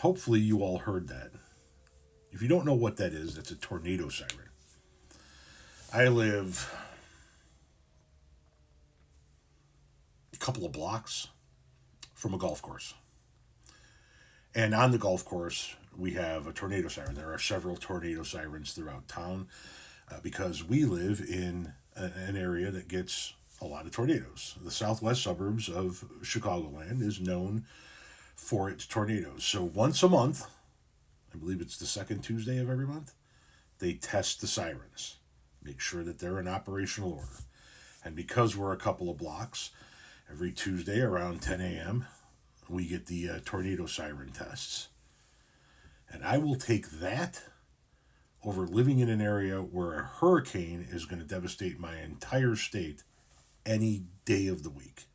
hopefully you all heard that. If you don't know what that is, that's a tornado siren. I live a couple of blocks from a golf course. And on the golf course, we have a tornado siren. There are several tornado sirens throughout town because we live in an area that gets a lot of tornadoes. The southwest suburbs of Chicagoland is known for its tornadoes. So once a month, I believe it's the second Tuesday of every month, they test the sirens, make sure that they're in operational order. And because we're a couple of blocks, every Tuesday around 10 a.m., we get the tornado siren tests. And I will take that over living in an area where a hurricane is going to devastate my entire state any day of the week.